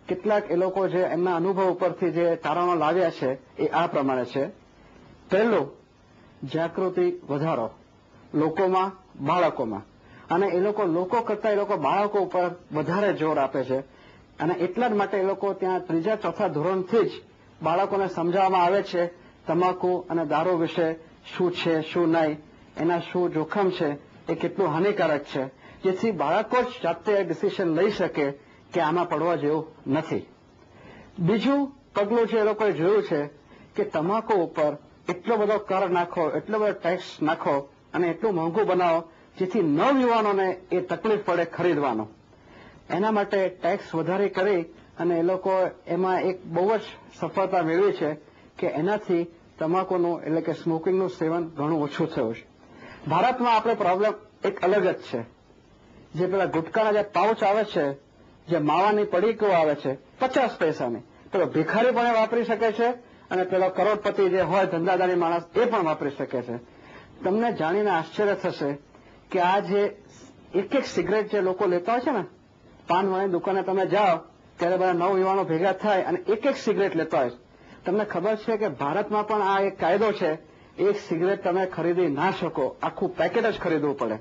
કેટલાક એ લોકો જે એમના અનુભવ ઉપરથી જે તારણો લાવ્યા છે એ આ પ્રમાણે છે. પહેલું, જાગૃતિ વધારો લોકોમાં, બાળકોમાં, અને એ લોકો કરતા એ લોકો બાળકો ઉપર વધારે જોર આપે છે. અને એટલા જ માટે એ લોકો ત્યાં 3જા 4થા ધોરણથી જ બાળકોને સમજાવવામાં આવે છે તમાકુ અને દારૂ વિશે શું છે, શું નહીં, એના શું જોખમ છે, એ કેટલું હાનિકારક છે, જેથી બાળકો જ જાતે ડિસિઝન લઈ શકે કે આમાં પડવા જેવું નથી. બીજું પગલું જે એ લોકોએ જોયું છે કે તમાકુ ઉપર એટલો બધો કર નાખો, એટલો બધો ટેક્સ નાખો અને એટલું મોંઘું બનાવો જેથી નવયુવાનોને એ તકલીફ પડે ખરીદવાનો. એના માટે ટેક્સ વધારી કરી અને એ લોકો એમાં એક બહુ જ સફળતા મેળવી છે કે એનાથી તમાકુનું એટલે કે સ્મોકિંગનું સેવન ઘણું ઓછું થયું છે. ભારતમાં આપણે પ્રોબ્લેમ એક અલગ જ છે. જે પેલા ગુટકાના જે પાઉચ આવે છે, જે માવાની પડીકો આવે છે 50 પૈસાની, પેલો ભિખારી પણ વાપરી શકે છે અને પેલો કરોડપતિ જે હોય ધંધાદારી માણસ એ પણ વાપરી શકે છે. તમને જાણીને આશ્ચર્ય થશે કે આ જે એક સિગરેટ જે લોકો લેતા હોય છે ને, પાનવાળી દુકાને તમે જાઓ ત્યારે બધા નવયુવાનો ભેગા થાય અને એક સિગરેટ લેતા હોય. તમને ખબર છે કે ભારતમાં પણ આ એક કાયદો છે, એક સિગરેટ તમે ખરીદી ના શકો, આખું પેકેટ જ ખરીદવું પડે.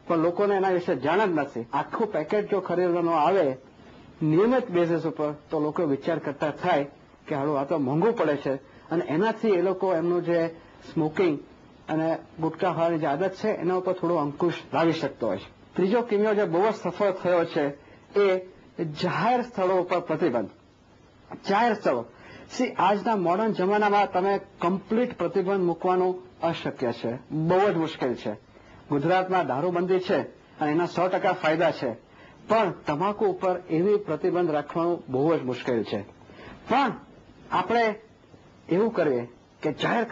પણ લોકોને એના વિશે જાણ જ નથી. આખું પેકેટ જો ખરીદવાનું આવે નિયમિત બેઝિસ ઉપર તો લોકો વિચાર કરતા થાય કે હાલું આ તો મોંઘું પડે છે, અને એનાથી એ લોકો એમનું જે સ્મોકિંગ અને ગુટકા ખાવાની જે આદત છે એના ઉપર થોડો અંકુશ લાવી શકતો હોય છે. ત્રીજો કિમિયો જે બહુ જ સફળ થયો છે એ જાહેર સ્થળો ઉપર પ્રતિબંધ. જાહેર સ્થળો આજના મોડર્ન જમાનામાં તમે કમ્પ્લીટ પ્રતિબંધ મૂકવાનું અશક્ય છે, બહુ જ મુશ્કેલ છે. ગુજરાતમાં દારૂબંધી છે અને એના 100% ફાયદા છે, પણ તમાકુ ઉપર એવી પ્રતિબંધ રાખવાનું બહુ જ મુશ્કેલ છે. પણ આપણે એવું કરીએ કે જાહેર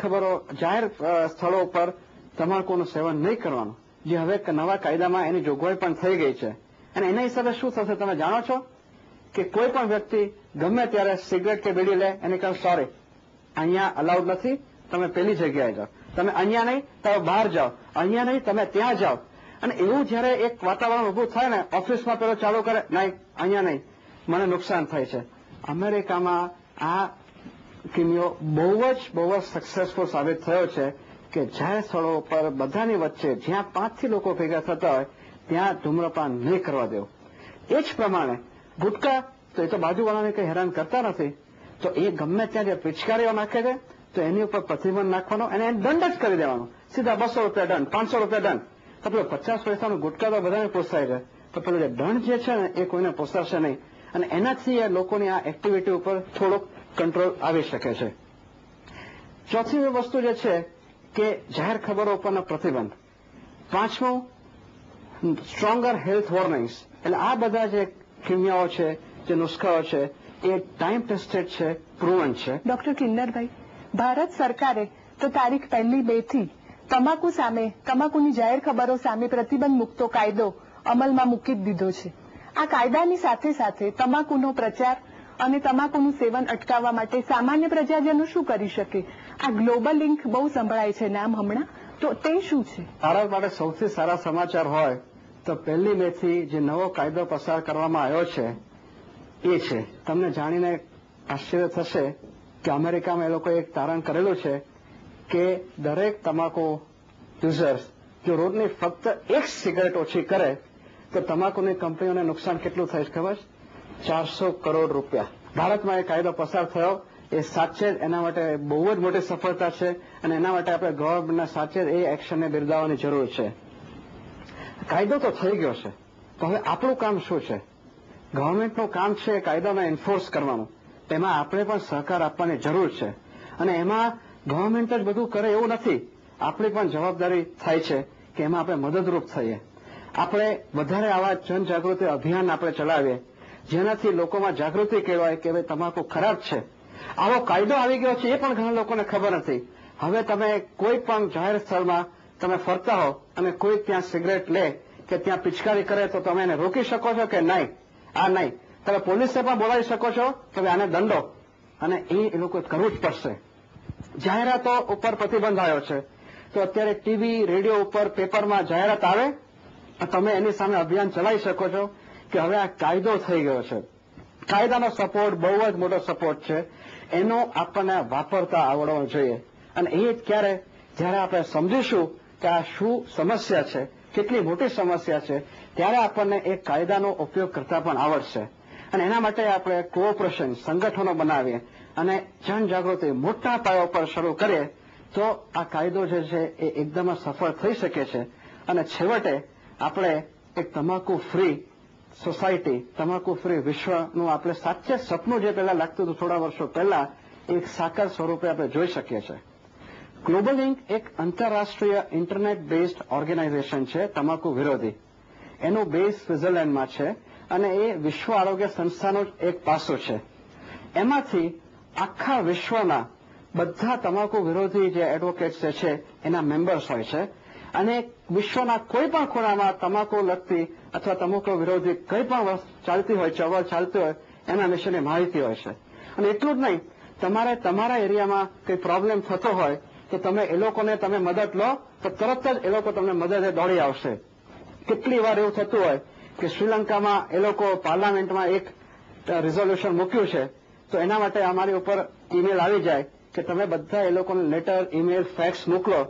સ્થળો ઉપર તમાકુનું સેવન નહીં કરવાનું, જે હવે નવા કાયદામાં એની જોગવાઈ પણ થઈ ગઈ છે. અને એના હિસાબે શું થશે તમે જાણો છો કે કોઈ પણ વ્યક્તિ ગમે ત્યારે સિગરેટ કે બીડી લે એને કહે સોરી અહીંયા અલાઉડ નથી, તમે પેલી જગ્યાએ જાઓ, તમે અહીંયા નહીં તમે બહાર જાઓ, અહીંયા નહીં તમે ત્યાં જાઓ. અને એવું જયારે એક વાતાવરણ ઉભું થાય ને, ઓફિસમાં પેલો ચાલુ કરે નહીં અહીંયા નહીં, મને નુકસાન થાય છે. અમેરિકામાં આ કિમિયો બહુ જ સક્સેસફુલ સાબિત થયો છે કે જાહેર સ્થળો ઉપર બધાની વચ્ચે જ્યાં 5 થી લોકો ભેગા થતા હોય ત્યાં ધૂમ્રપાન નહીં કરવા દેવું. એ જ પ્રમાણે ગુટકા તો એ તો બાજુવાળાને કંઈ હેરાન કરતા નથી, તો એ ગમે ત્યાં જે પિચકારીઓ નાખે છે તો એની ઉપર પ્રતિબંધ નાખવાનો અને એને દંડ જ કરી દેવાનો, સીધા 200 રૂપિયા દંડ, 500 રૂપિયા દંડ. તો પેલો 50 પૈસાનો ગુટકા તો બધાને પોસાય છે, તો પેલો જે દંડ જે છે ને એ કોઈને પોસાશે નહીં. અને એનાથી એ લોકોની આ એક્ટિવિટી ઉપર થોડોક કંટ્રોલ આવી શકે છે. ચોથી વસ્તુ જે છે કે જાહેર ખબરો ઉપરના પ્રતિબંધ. પાંચમું, સ્ટ્રોંગર હેલ્થ વોર્નિંગ્સ. એટલે આ બધા જે કિમિયાઓ છે, જે નુસ્ખાઓ છે એ ટાઈમ ટેસ્ટેડ છે, પ્રૂવન છે. ડોક્ટર કિન્નરભાઈ, ભારત સરકારે તો તારીખ 1 2 થી તમાકુ સામે, તમાકુની જાહેર ખબરો સામે પ્રતિબંધ મૂકતો કાયદો અમલમાં મૂકી દીધો છે. આ કાયદાની સાથે સાથે તમાકુનો પ્રચાર અને તમાકુનું સેવન અટકાવવા માટે સામાન્ય પ્રજાજનો શું કરી શકે? આ ગ્લોબલ લિંક બહુ સંભળાય છે નામ હમણાં, તો તે શું છે? ભારત માટે સૌથી સારા સમાચાર હોય તો 1 મે થી જે નવો કાયદો પસાર કરવામાં આવ્યો છે એ છે. તમને જાણીને આશ્ચર્ય થશે કે અમેરિકામાં એ લોકોએ એક તારણ કરેલું છે કે દરેક તમાકુ યુઝર્સ જો રોજની ફક્ત 1 સિગરેટ ઓછી કરે તો તમાકુની કંપનીઓને નુકસાન કેટલું થાય છે ખબર? 400 કરોડ રૂપિયા. ભારતમાં એ કાયદો પસાર થયો એ સાચે જ એના માટે બહુ જ મોટી સફળતા છે, અને એના માટે આપણે ગવર્મેન્ટના સાચે જ એ એક્શનને બિરદાવવાની જરૂર છે. કાયદો તો થઈ ગયો છે, તો હવે આપણું કામ શું છે? ગવર્મેન્ટનું કામ છે કાયદાને એન્ફોર્સ કરવાનું, તેમાં આપણે પણ સહકાર આપવાની જરૂર છે. અને એમાં ગવર્મેન્ટ જ બધું કરે એવું નથી, આપણી પણ જવાબદારી થાય છે કે એમાં આપણે મદદરૂપ થઈએ. આપણે વધારે આવા જનજાગૃતિ અભિયાન આપણે ચલાવીએ જેનાથી લોકોમાં જાગૃતિ કેળવાય કે ભાઈ તમાકુ ખરાબ છે. આવો કાયદો આવી ગયો છે એ પણ ઘણા લોકોને ખબર નથી. હવે તમે કોઈ પણ જાહેર સ્થળમાં તમે ફરતા હો અને કોઈ ત્યાં સિગરેટ લે કે ત્યાં પિચકારી કરે તો તમે એને રોકી શકો છો કે નહીં? આ નહીં. તમે પોલીસને પણ બોલાવી શકો છો કે આને દંડો, અને એ લોકો કરવું જ પડશે. જાહેરાતો ઉપર પ્રતિબંધ આવ્યો છે, તો અત્યારે ટીવી, રેડિયો ઉપર, પેપરમાં જાહેરાત આવે તમે એની સામે અભિયાન ચલાવી શકો છો કે હવે આ કાયદો થઈ ગયો છે. કાયદાનો સપોર્ટ બહુ જ મોટો સપોર્ટ છે. એનો આપણને વાપરતા આવડવો જોઈએ. અને એ જ ક્યારે, જ્યારે આપણે સમજીશું કે આ શું સમસ્યા છે, કેટલી મોટી સમસ્યા છે, ત્યારે આપણને એ કાયદાનો ઉપયોગ કરતા પણ આવડશે. અને એના માટે આપણે કોઓપરેશન સંગઠનો બનાવીએ અને જનજાગૃતિ મોટા પાયા પર શરૂ કરીએ તો આ કાયદો જે છે એ એકદમ સફળ થઈ શકે છે. અને છેવટે આપણે એક તમાકુ ફ્રી સોસાયટી, તમાકુ ફ્રી વિશ્વનું આપણે સાચે સપનું જે પહેલા લાગતું હતું થોડા વર્ષો પહેલા, એક સાકાર સ્વરૂપે આપણે જોઈ શકીએ છીએ. ગ્લોબલ ઇન્ક એક આંતરરાષ્ટ્રીય ઇન્ટરનેટ બેઝડ ઓર્ગેનાઇઝેશન છે તમાકુ વિરોધી. એનું બેઝ સ્વિટ્ઝરલેન્ડમાં છે અને એ વિશ્વ આરોગ્ય સંસ્થાનું જ એક પાસું છે. એમાંથી આખા વિશ્વના બધા તમાકુ વિરોધી જે એડવોકેટ્સ છે એના મેમ્બર્સ હોય છે અને વિશ્વના કોઈ પણ ખૂણામાં તમાકુ લગતી અથવા તમાકુ વિરોધી કંઈ પણ ચાલતી હોય, ચળવળ ચાલતી હોય, એના વિશેની માહિતી હોય છે. અને એટલું જ નહીં, તમારે તમારા એરિયામાં કંઈ પ્રોબ્લેમ થતો હોય તો તમે એ લોકોને તમે મદદ લો તો તરત જ એ લોકો તમને મદદે દોડી આવશે. કેટલી વાર એવું થતું હોય કે શ્રીલંકામાં એ લોકો પાર્લામેન્ટમાં એક રિઝોલ્યુશન મૂક્યું છે તો એના માટે અમારી ઉપર ઈમેલ આવી જાય કે તમે બધા એ લોકોને લેટર, ઈમેલ, ફેક્સ મોકલો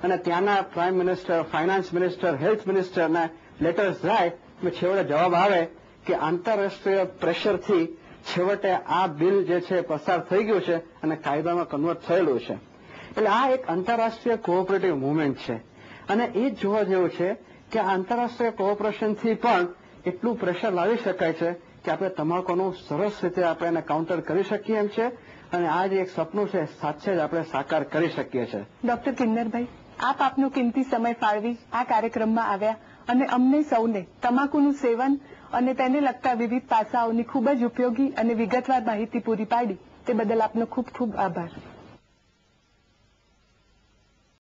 અને ત્યાંના prime minister, finance minister, health મિનિસ્ટરના લેટર્સ જાય અને છેવટે જવાબ આવે કે આંતરરાષ્ટ્રીય પ્રેશરથી છેવટે આ બિલ જે છે પસાર થઈ ગયું છે અને કાયદામાં કન્વર્ટ થયેલું છે. એટલે આ એક આંતરરાષ્ટ્રીય કોઓપરેટિવ મુવમેન્ટ છે અને એ જ જોવા જેવું છે કે આંતરરાષ્ટ્રીય કોઓપરેશનથી પણ એટલું પ્રેશર લાવી શકાય છે કે આપણે તમાકુનું સરસ રીતે આપણે એને કાઉન્ટર કરી શકીએ એમ છે અને આ જે એક સપનું છે સાચે જ આપણે સાકાર કરી શકીએ છીએ. ડોક્ટર કિન્નરભાઈ, આપ આપનો કિંમતી સમય ફાળવી આ કાર્યક્રમમાં આવ્યા અને અમને સૌને તમાકુનું સેવન અને તેને લગતા વિવિધ પાસાઓની ખૂબ જ ઉપયોગી અને વિગતવાર માહિતી પૂરી પાડી તે બદલ આપનો ખૂબ ખૂબ આભાર.